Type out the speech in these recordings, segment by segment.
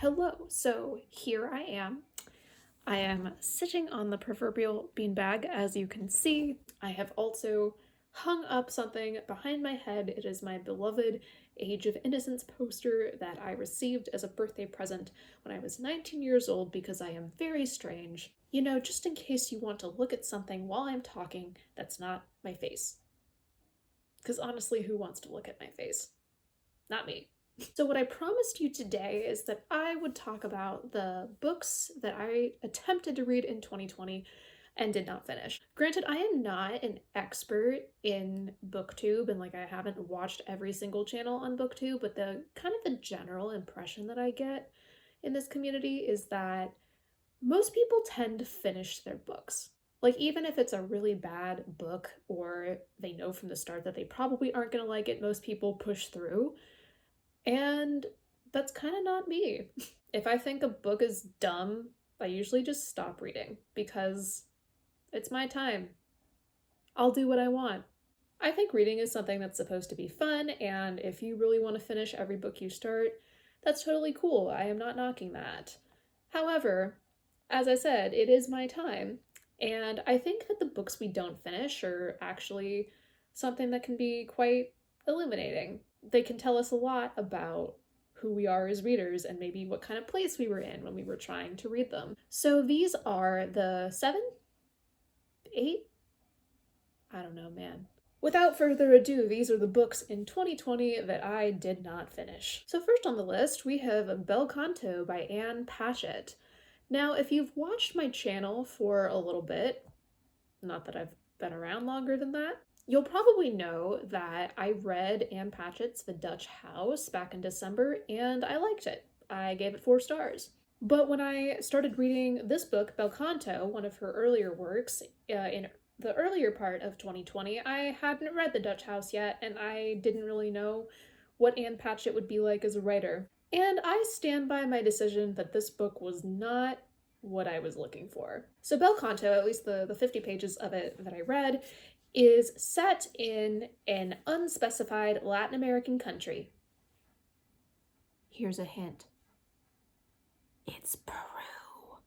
Hello, so here I am. I am sitting on the proverbial beanbag, as you can see. I have also hung up something behind my head. It is my beloved Age of Innocence poster that I received as a birthday present when I was 19 years old because I am very strange. You know, just in case you want to look at something while I'm talking that's not my face. Because honestly, who wants to look at my face? Not me. So, what I promised you today is that I would talk about the books that I attempted to read in 2020 and did not finish. Granted, I am not an expert in BookTube and I haven't watched every single channel on BookTube, but the kind of the general impression that I get in this community is that most people tend to finish their books. Even if it's a really bad book or they know from the start that they probably aren't going to like it, most people push through. And that's kind of not me. If I think a book is dumb, I usually just stop reading because it's my time. I'll do what I want. I think reading is something that's supposed to be fun, and if you really want to finish every book you start, that's totally cool. I am not knocking that. However, as I said, it is my time, and I think that the books we don't finish are actually something that can be quite illuminating. They can tell us a lot about who we are as readers and maybe what kind of place we were in when we were trying to read them. So these are the 7, 8, I don't know, man. Without further ado, these are the books in 2020 that I did not finish. So first on the list, we have Bel Canto by Ann Patchett. Now, if you've watched my channel for a little bit, not that I've been around longer than that, you'll probably know that I read Ann Patchett's The Dutch House back in December, and I liked it. I gave it 4 stars. But when I started reading this book, Bel Canto, one of her earlier works, in the earlier part of 2020, I hadn't read The Dutch House yet, and I didn't really know what Ann Patchett would be like as a writer. And I stand by my decision that this book was not what I was looking for. So Bel Canto, at least the 50 pages of it that I read, is set in an unspecified Latin American country. Here's a hint. It's Peru.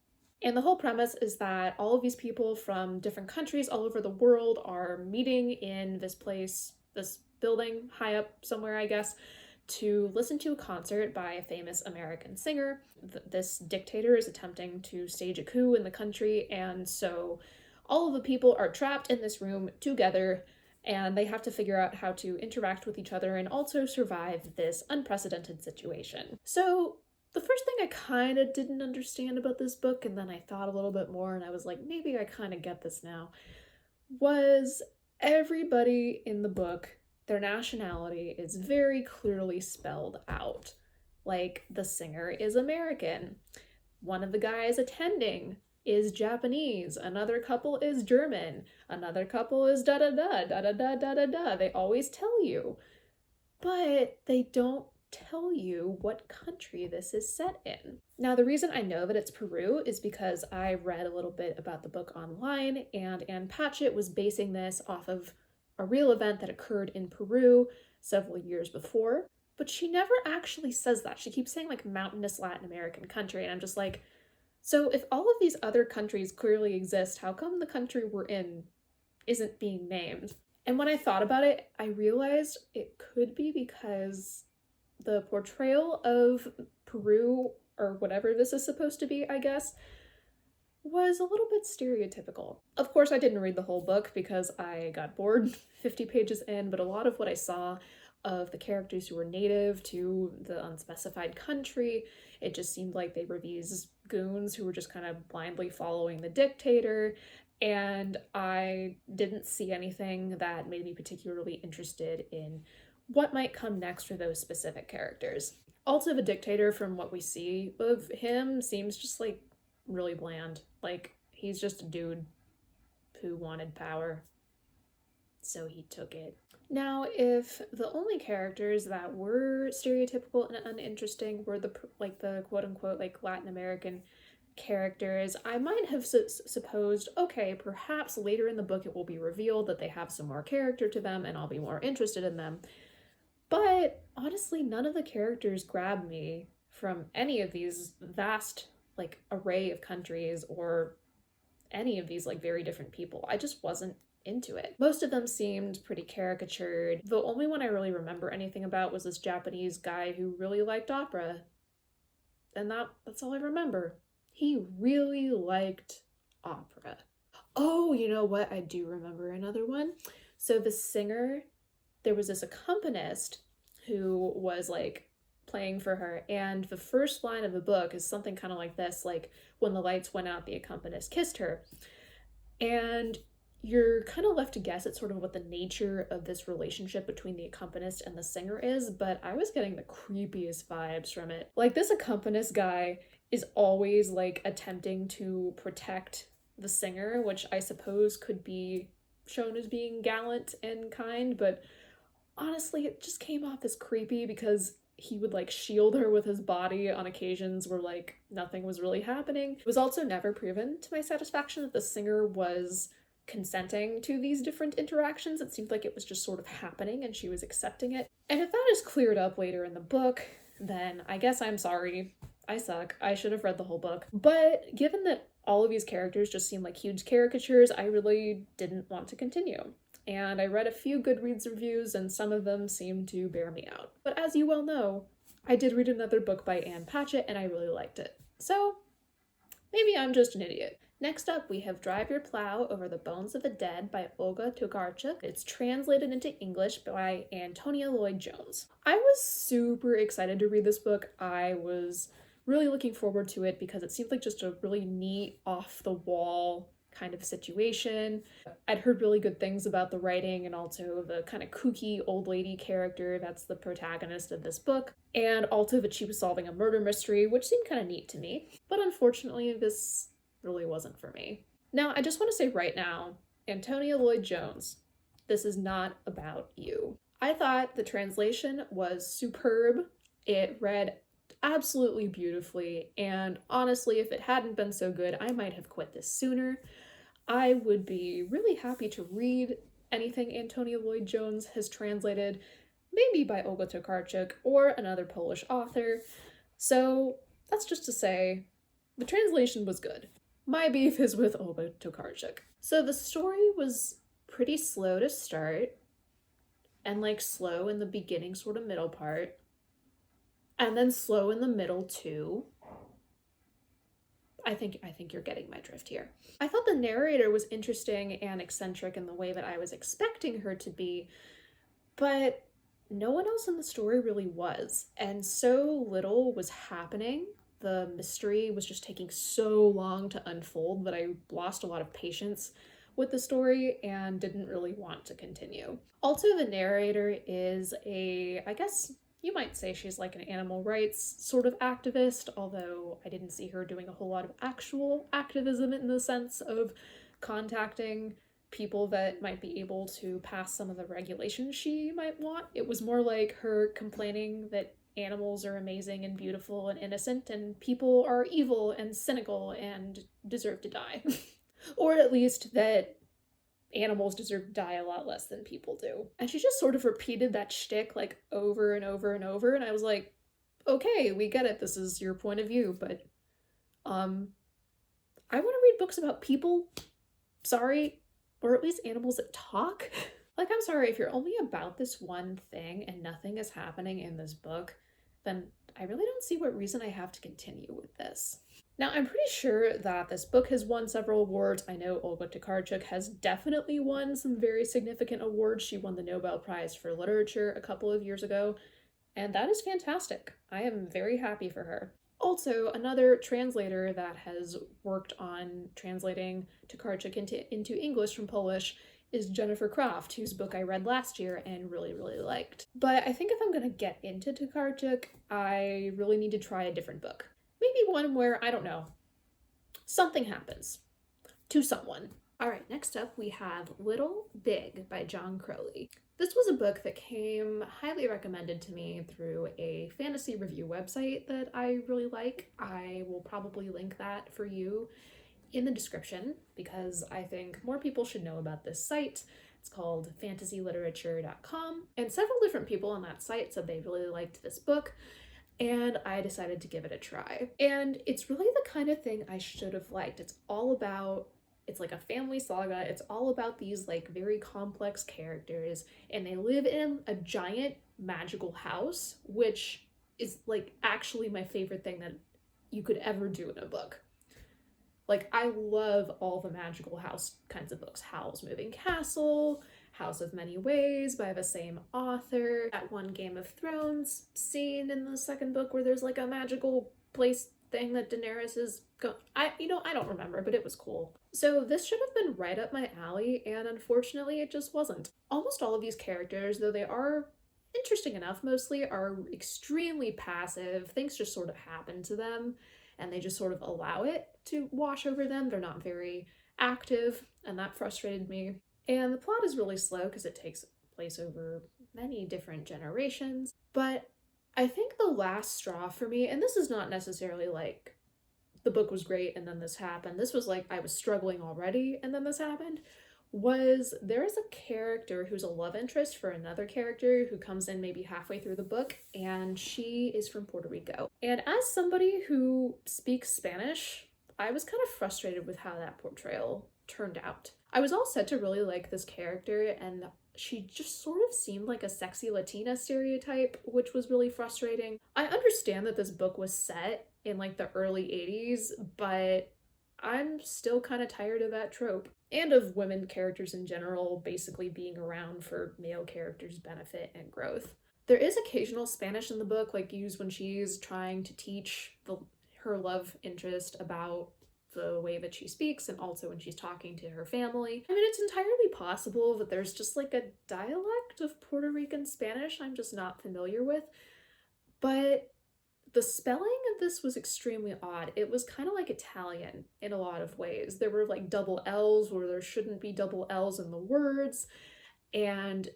And the whole premise is that all of these people from different countries all over the world are meeting in this place, this building high up somewhere, I guess, to listen to a concert by a famous American singer. This dictator is attempting to stage a coup in the country, and so all of the people are trapped in this room together, and they have to figure out how to interact with each other and also survive this unprecedented situation. So the first thing I kind of didn't understand about this book, and then I thought a little bit more and I was like, maybe I kind of get this now, was everybody in the book, their nationality is very clearly spelled out. The singer is American. One of the guys attending is Japanese, another couple is German, another couple is da-da-da, da-da-da, da-da-da. They always tell you, but they don't tell you what country this is set in. Now, the reason I know that it's Peru is because I read a little bit about the book online, and Ann Patchett was basing this off of a real event that occurred in Peru several years before, but she never actually says that. She keeps saying mountainous Latin American country, and I'm just like, so if all of these other countries clearly exist, how come the country we're in isn't being named? And when I thought about it, I realized it could be because the portrayal of Peru, or whatever this is supposed to be, I guess, was a little bit stereotypical. Of course, I didn't read the whole book because I got bored 50 pages in, but a lot of what I saw of the characters who were native to the unspecified country, it just seemed like they were these goons who were just kind of blindly following the dictator, and I didn't see anything that made me particularly interested in what might come next for those specific characters. Also, the dictator, from what we see of him, seems just really bland. He's just a dude who wanted power, so he took it. Now, if the only characters that were stereotypical and uninteresting were the quote-unquote Latin American characters, I might have supposed, okay, perhaps later in the book it will be revealed that they have some more character to them and I'll be more interested in them. But honestly, none of the characters grabbed me from any of these vast, like, array of countries or any of these, like, very different people. I just wasn't into it. Most of them seemed pretty caricatured. The only one I really remember anything about was this Japanese guy who really liked opera. And that's all I remember. He really liked opera. Oh, you know what? I do remember another one. So the singer, there was this accompanist who was like playing for her, and the first line of the book is something kind of like this, like, when the lights went out, the accompanist kissed her. And you're kind of left to guess at sort of what the nature of this relationship between the accompanist and the singer is, but I was getting the creepiest vibes from it. Like, this accompanist guy is always like attempting to protect the singer, which I suppose could be shown as being gallant and kind, but honestly, it just came off as creepy because he would like shield her with his body on occasions where like nothing was really happening. It was also never proven to my satisfaction that the singer was consenting to these different interactions. It seemed like it was just sort of happening and she was accepting it. And if that is cleared up later in the book, then I guess I'm sorry. I suck. I should have read the whole book. But given that all of these characters just seem like huge caricatures, I really didn't want to continue. And I read a few Goodreads reviews, and some of them seemed to bear me out. But as you well know, I did read another book by Ann Patchett, and I really liked it. So maybe I'm just an idiot. Next up, we have Drive Your Plow Over the Bones of the Dead by Olga Tokarczuk. It's translated into English by Antonia Lloyd-Jones. I was super excited to read this book. I was really looking forward to it because it seemed like just a really neat, off-the-wall kind of situation. I'd heard really good things about the writing and also the kind of kooky old lady character that's the protagonist of this book, and also that she was solving a murder mystery, which seemed kind of neat to me. But unfortunately, this really wasn't for me. Now, I just want to say right now, Antonia Lloyd-Jones, this is not about you. I thought the translation was superb. It read absolutely beautifully, and honestly, if it hadn't been so good, I might have quit this sooner. I would be really happy to read anything Antonia Lloyd-Jones has translated, maybe by Olga Tokarczuk or another Polish author. So that's just to say, the translation was good. My beef is with Olga Tokarczuk. So the story was pretty slow to start, and like slow in the beginning sort of middle part, and then slow in the middle too. I think you're getting my drift here. I thought the narrator was interesting and eccentric in the way that I was expecting her to be, but no one else in the story really was, and so little was happening. The mystery was just taking so long to unfold that I lost a lot of patience with the story and didn't really want to continue. Also, the narrator is I guess you might say she's like an animal rights sort of activist, although I didn't see her doing a whole lot of actual activism in the sense of contacting people that might be able to pass some of the regulations she might want. It was more like her complaining that animals are amazing and beautiful and innocent, and people are evil and cynical and deserve to die. Or at least that animals deserve to die a lot less than people do. And she just sort of repeated that shtick like over and over and over, and I was like, okay, we get it, this is your point of view, but I want to read books about people, sorry, or at least animals that talk. Like, I'm sorry, if you're only about this one thing and nothing is happening in this book, then I really don't see what reason I have to continue with this. Now, I'm pretty sure that this book has won several awards. I know Olga Tokarczuk has definitely won some very significant awards. She won the Nobel Prize for Literature a couple of years ago, and that is fantastic. I am very happy for her. Also, another translator that has worked on translating Tokarczuk into English from Polish is Jennifer Croft, whose book I read last year and really, really liked. But I think if I'm going to get into Tokarczuk, I really need to try a different book. Maybe one where, I don't know, something happens to someone. All right, next up we have Little Big by John Crowley. This was a book that came highly recommended to me through a fantasy review website that I really like. I will probably link that for you in the description because I think more people should know about this site. It's called fantasyliterature.com, and several different people on that site said they really liked this book. and I decided to give it a try. And it's really the kind of thing I should have liked. It's like a family saga. It's all about these like very complex characters, and they live in a giant magical house, which is like actually my favorite thing that you could ever do in a book. Like, I love all the magical house kinds of books. Howl's Moving Castle, House of Many Ways by the same author, that one Game of Thrones scene in the second book where there's like a magical place thing that Daenerys is I don't remember, but it was cool. So this should have been right up my alley, and unfortunately it just wasn't. Almost all of these characters, though they are interesting enough mostly, are extremely passive. Things just sort of happen to them, and they just sort of allow it to wash over them. They're not very active, and that frustrated me. And the plot is really slow because it takes place over many different generations. But I think the last straw for me, and this is not necessarily like the book was great and then this happened. This was like I was struggling already and then this happened. Was there is a character who's a love interest for another character who comes in maybe halfway through the book, and she is from Puerto Rico. And as somebody who speaks Spanish, I was kind of frustrated with how that portrayal turned out. I was all set to really like this character, and she just sort of seemed like a sexy Latina stereotype, which was really frustrating. I understand that this book was set in like the early 80s, but I'm still kind of tired of that trope. And of women characters in general basically being around for male characters' benefit and growth. There is occasional Spanish in the book, like used when she's trying to teach her love interest about the way that she speaks, and also when she's talking to her family. I mean, it's entirely possible that there's just like a dialect of Puerto Rican Spanish I'm just not familiar with, but the spelling of this was extremely odd. It was kind of like Italian in a lot of ways. There were like double L's where there shouldn't be double L's in the words, and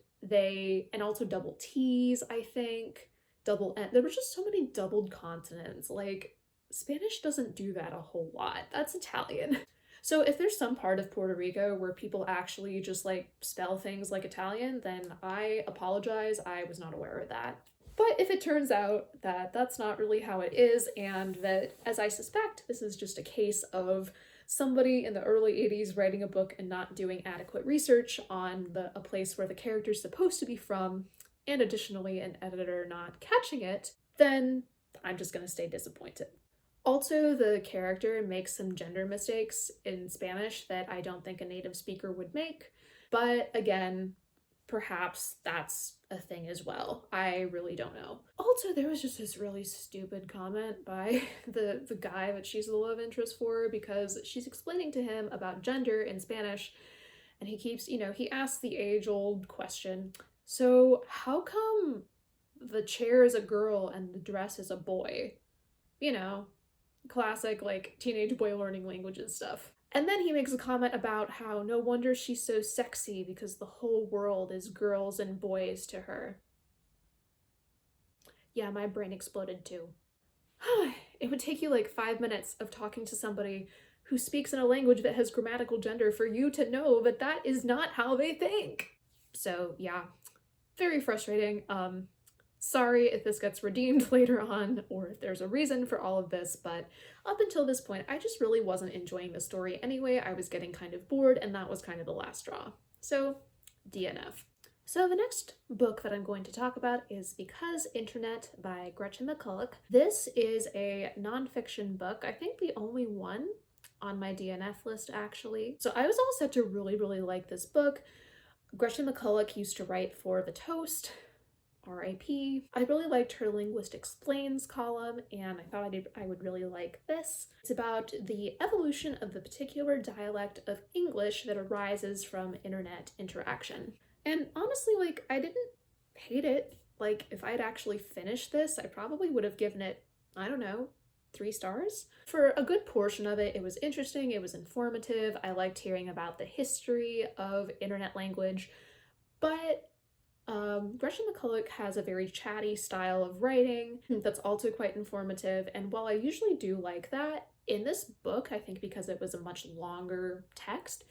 also double T's, I think, double N. There were just so many doubled consonants. Like, Spanish doesn't do that a whole lot. That's Italian. So if there's some part of Puerto Rico where people actually just like spell things like Italian, then I apologize. I was not aware of that. But if it turns out that that's not really how it is, and that, as I suspect, this is just a case of somebody in the early 80s writing a book and not doing adequate research on a place where the character's supposed to be from, and additionally an editor not catching it, then I'm just gonna stay disappointed. Also, the character makes some gender mistakes in Spanish that I don't think a native speaker would make, but again, perhaps that's a thing as well. I really don't know. Also, there was just this really stupid comment by the guy that she's the love interest for, because she's explaining to him about gender in Spanish, and he keeps, he asks the age-old question, so how come the chair is a girl and the dress is a boy? Classic, like, teenage boy learning languages stuff. And then he makes a comment about how no wonder she's so sexy because the whole world is girls and boys to her. Yeah, my brain exploded too. It would take you like 5 minutes of talking to somebody who speaks in a language that has grammatical gender for you to know that that is not how they think. So yeah, very frustrating. Sorry if this gets redeemed later on, or if there's a reason for all of this, but up until this point, I just really wasn't enjoying the story anyway. I was getting kind of bored, and that was kind of the last straw. So, DNF. So the next book that I'm going to talk about is Because Internet by Gretchen McCulloch. This is a nonfiction book, I think the only one on my DNF list, actually. So I was all set to really, really like this book. Gretchen McCulloch used to write for The Toast, R.I.P. I really liked her Linguist Explains column, and I thought I would really like this. It's about the evolution of the particular dialect of English that arises from internet interaction. And honestly, like, I didn't hate it. Like, if I'd actually finished this, I probably would have given it, I don't know, 3 stars. For a good portion of it, it was interesting, it was informative, I liked hearing about the history of internet language, but Gretchen McCulloch has a very chatty style of writing that's also quite informative, and while I usually do like that, in this book, I think because it was a much longer text,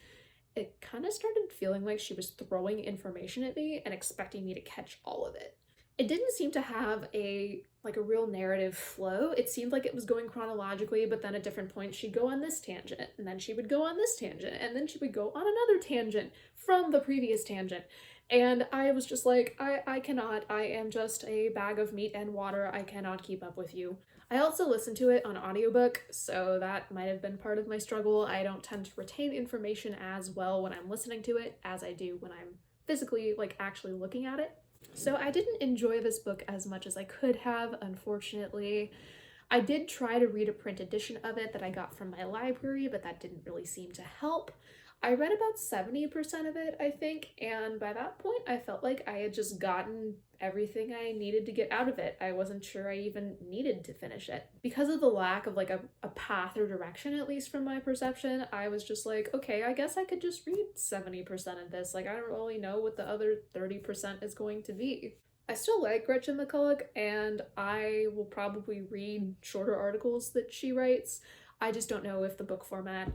it kind of started feeling like she was throwing information at me and expecting me to catch all of it. It didn't seem to have a like a real narrative flow. It seemed like it was going chronologically, but then at different points she'd go on this tangent, and then she would go on this tangent, and then she would go on another tangent from the previous tangent. And I was just like, I cannot. I am just a bag of meat and water. I cannot keep up with you. I also listened to it on audiobook, so that might have been part of my struggle. I don't tend to retain information as well when I'm listening to it as I do when I'm physically, like, actually looking at it. So I didn't enjoy this book as much as I could have, unfortunately. I did try to read a print edition of it that I got from my library, but that didn't really seem to help. I read about 70% of it, I think, and by that point I felt like I had just gotten everything I needed to get out of it. I wasn't sure I even needed to finish it. Because of the lack of like a path or direction, at least from my perception, I was just like, okay, I guess I could just read 70% of this. Like, I don't really know what the other 30% is going to be. I still like Gretchen McCulloch, and I will probably read shorter articles that she writes. I just don't know if the book format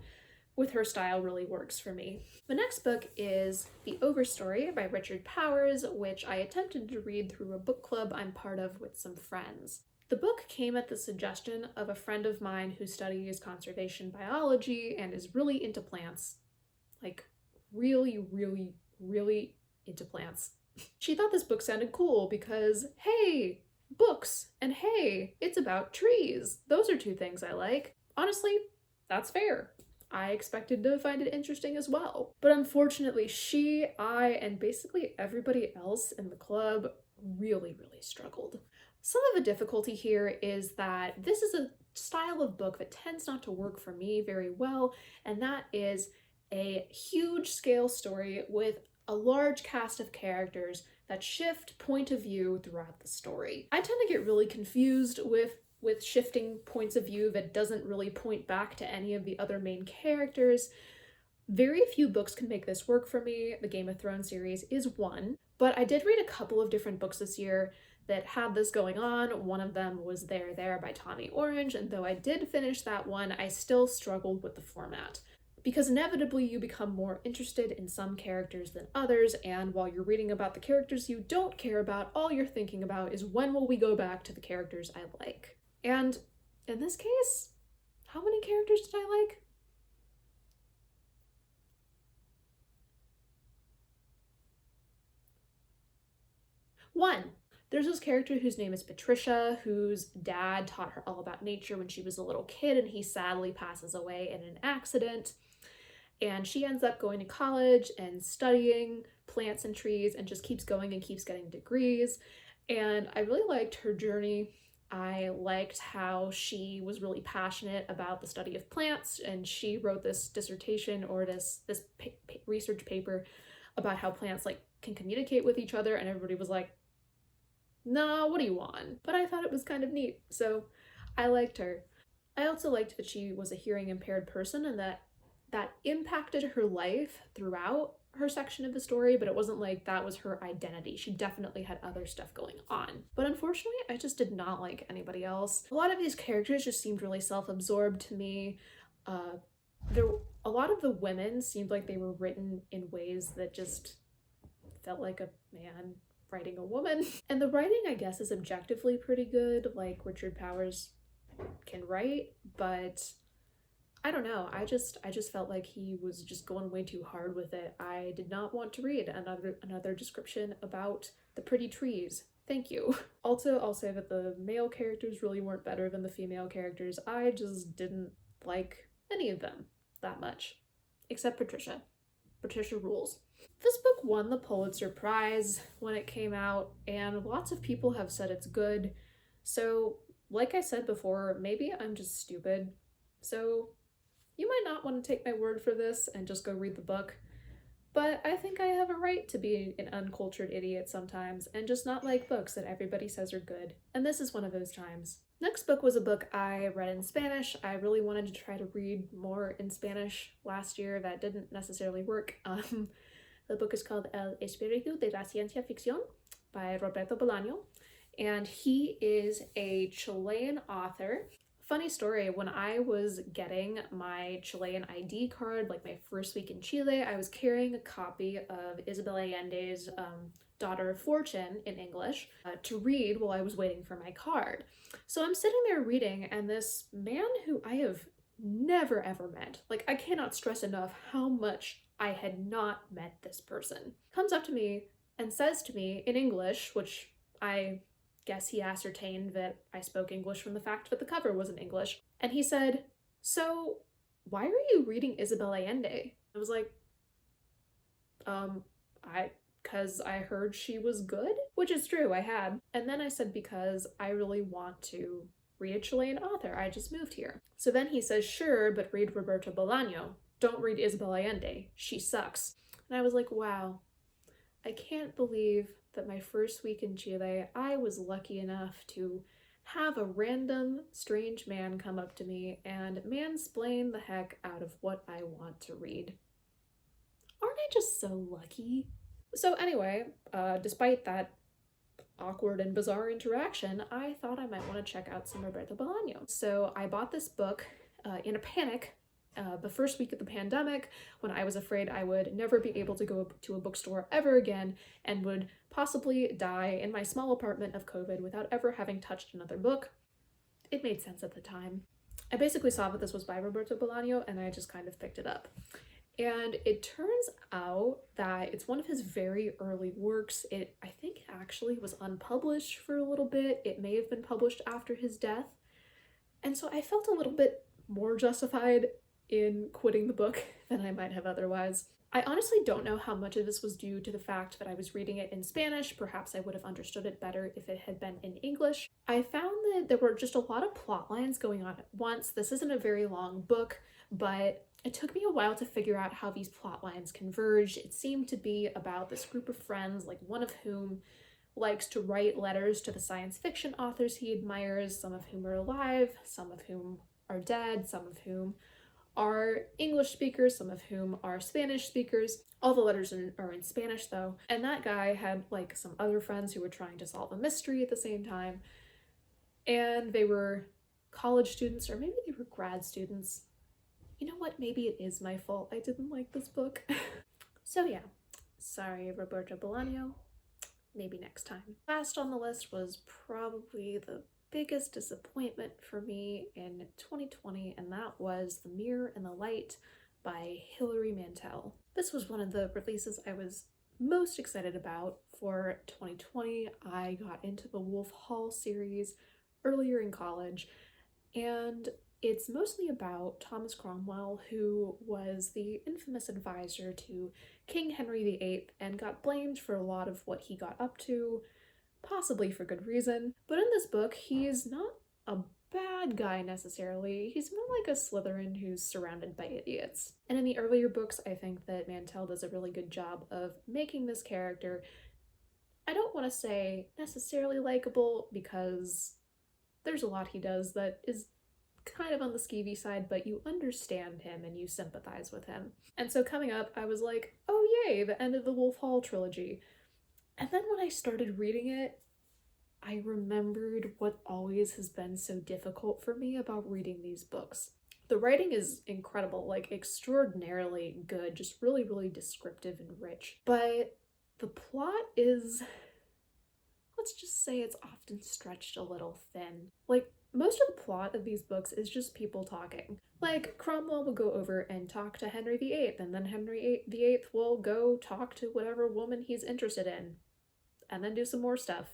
with her style really works for me. The next book is The Overstory by Richard Powers, which I attempted to read through a book club I'm part of with some friends. The book came at the suggestion of a friend of mine who studies conservation biology and is really into plants. Like, really, really, really into plants. She thought this book sounded cool because, hey, books, and hey, it's about trees. Those are two things I like. Honestly, that's fair. I expected to find it interesting as well. But unfortunately, she, I, and basically everybody else in the club really, really struggled. Some of the difficulty here is that this is a style of book that tends not to work for me very well, and that is a huge scale story with a large cast of characters that shift point of view throughout the story. I tend to get really confused with shifting points of view that doesn't really point back to any of the other main characters. Very few books can make this work for me. The Game of Thrones series is one, but I did read a couple of different books this year that had this going on. One of them was There by Tommy Orange, and though I did finish that one, I still struggled with the format. Because inevitably you become more interested in some characters than others, and while you're reading about the characters you don't care about, all you're thinking about is when will we go back to the characters I like. And in this case, how many characters did I like? One. There's this character whose name is Patricia, whose dad taught her all about nature when she was a little kid, and he sadly passes away in an accident. And she ends up going to college and studying plants and trees and just keeps going and keeps getting degrees. And I really liked her journey. I liked how she was really passionate about the study of plants, and she wrote this dissertation or this research paper about how plants like can communicate with each other, and everybody was like, "Nah, what do you want?" But I thought it was kind of neat, so I liked her. I also liked that she was a hearing impaired person and that impacted her life throughout her section of the story, but it wasn't like that was her identity. She definitely had other stuff going on. But unfortunately, I just did not like anybody else. A lot of these characters just seemed really self-absorbed to me. A lot of the women seemed like they were written in ways that just felt like a man writing a woman. And the writing, I guess, is objectively pretty good, like Richard Powers can write, but I don't know, I just felt like he was just going way too hard with it. I did not want to read another description about the pretty trees. Thank you. Also, I'll say that the male characters really weren't better than the female characters. I just didn't like any of them that much. Except Patricia. Patricia rules. This book won the Pulitzer Prize when it came out, and lots of people have said it's good. So, like I said before, maybe I'm just stupid. So, you might not want to take my word for this and just go read the book, but I think I have a right to be an uncultured idiot sometimes and just not like books that everybody says are good, and this is one of those times. Next book was a book I read in Spanish. I really wanted to try to read more in Spanish last year. That didn't necessarily work. The book is called El espíritu de la ciencia ficción by Roberto Bolaño, and he is a Chilean author. Funny story, when I was getting my Chilean ID card, like my first week in Chile, I was carrying a copy of Isabel Allende's Daughter of Fortune in English to read while I was waiting for my card. So I'm sitting there reading, and this man who I have never ever met, like I cannot stress enough how much I had not met this person, comes up to me and says to me in English, which I guess he ascertained that I spoke English from the fact that the cover was in English, and he said, "So, why are you reading Isabel Allende?" I was like, because I heard she was good, which is true, I had. And then I said, because I really want to read a Chilean author. I just moved here. So then he says, sure, but read Roberto Bolaño. Don't read Isabel Allende. She sucks. And I was like, wow, I can't believe that my first week in Chile, I was lucky enough to have a random strange man come up to me and mansplain the heck out of what I want to read. Aren't I just so lucky? So anyway, despite that awkward and bizarre interaction, I thought I might want to check out some Roberto Bolaño. So I bought this book in a panic the first week of the pandemic, when I was afraid I would never be able to go to a bookstore ever again and would possibly die in my small apartment of COVID without ever having touched another book. It made sense at the time. I basically saw that this was by Roberto Bolaño and I just kind of picked it up. And it turns out that it's one of his very early works. It, I think, actually was unpublished for a little bit. It may have been published after his death. And so I felt a little bit more justified in quitting the book than I might have otherwise. I honestly don't know how much of this was due to the fact that I was reading it in Spanish. Perhaps I would have understood it better if it had been in English. I found that there were just a lot of plot lines going on at once. This isn't a very long book, but it took me a while to figure out how these plot lines converged. It seemed to be about this group of friends, like one of whom likes to write letters to the science fiction authors he admires, some of whom are alive, some of whom are dead, some of whom are English speakers, some of whom are Spanish speakers. All the letters are in Spanish though. And that guy had like some other friends who were trying to solve a mystery at the same time. And they were college students, or maybe they were grad students. You know what? Maybe it is my fault I didn't like this book. So yeah, sorry Roberto Bolaño. Maybe next time. Last on the list was probably the biggest disappointment for me in 2020, and that was The Mirror and the Light by Hilary Mantel. This was one of the releases I was most excited about for 2020. I got into the Wolf Hall series earlier in college, and it's mostly about Thomas Cromwell, who was the infamous advisor to King Henry VIII and got blamed for a lot of what he got up to, possibly for good reason. But in this book, he's not a bad guy necessarily. He's more like a Slytherin who's surrounded by idiots. And in the earlier books, I think that Mantel does a really good job of making this character, I don't want to say necessarily likable, because there's a lot he does that is kind of on the skeevy side, but you understand him and you sympathize with him. And so coming up, I was like, oh yay, the end of the Wolf Hall trilogy. And then when I started reading it, I remembered what always has been so difficult for me about reading these books. The writing is incredible, like extraordinarily good, just really, really descriptive and rich. But the plot is, let's just say it's often stretched a little thin. Like, most of the plot of these books is just people talking. Like, Cromwell will go over and talk to Henry VIII, and then Henry VIII will go talk to whatever woman he's interested in, and then do some more stuff.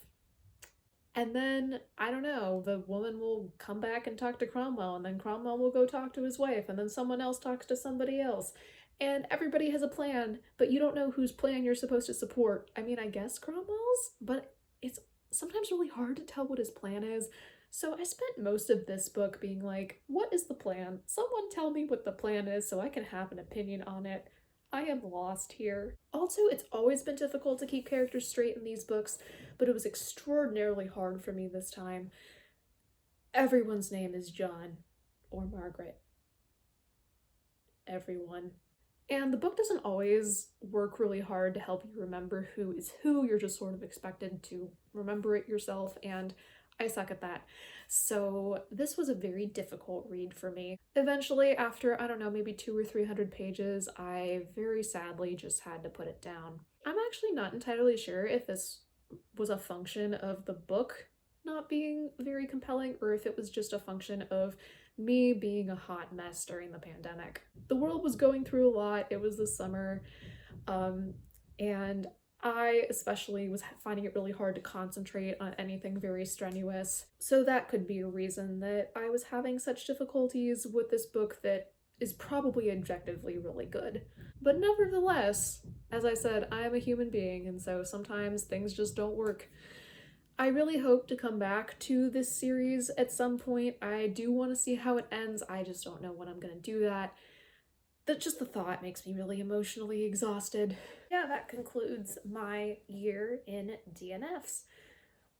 And then, I don't know, the woman will come back and talk to Cromwell, and then Cromwell will go talk to his wife, and then someone else talks to somebody else. And everybody has a plan, but you don't know whose plan you're supposed to support. I mean, I guess Cromwell's, but it's sometimes really hard to tell what his plan is. So I spent most of this book being like, what is the plan? Someone tell me what the plan is so I can have an opinion on it. I am lost here. Also, it's always been difficult to keep characters straight in these books, but it was extraordinarily hard for me this time. Everyone's name is John or Margaret. Everyone. And the book doesn't always work really hard to help you remember who is who. You're just sort of expected to remember it yourself, and I suck at that. So this was a very difficult read for me. Eventually, after, I don't know, maybe 200 or 300 pages, I very sadly just had to put it down. I'm actually not entirely sure if this was a function of the book not being very compelling or if it was just a function of me being a hot mess during the pandemic. The world was going through a lot. It was the summer, and I especially was finding it really hard to concentrate on anything very strenuous. So that could be a reason that I was having such difficulties with this book that is probably objectively really good. But nevertheless, as I said, I am a human being, and so sometimes things just don't work. I really hope to come back to this series at some point. I do want to see how it ends. I just don't know when I'm going to do that. That just the thought makes me really emotionally exhausted. Yeah, that concludes my year in DNFs.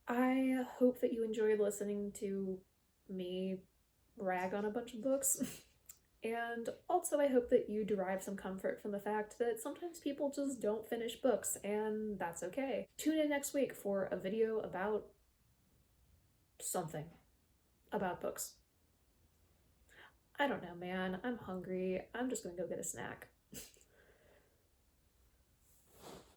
I hope that you enjoyed listening to me rag on a bunch of books. And also, I hope that you derive some comfort from the fact that sometimes people just don't finish books, and that's okay. Tune in next week for a video about something about books. I don't know, man. I'm hungry. I'm just gonna go get a snack.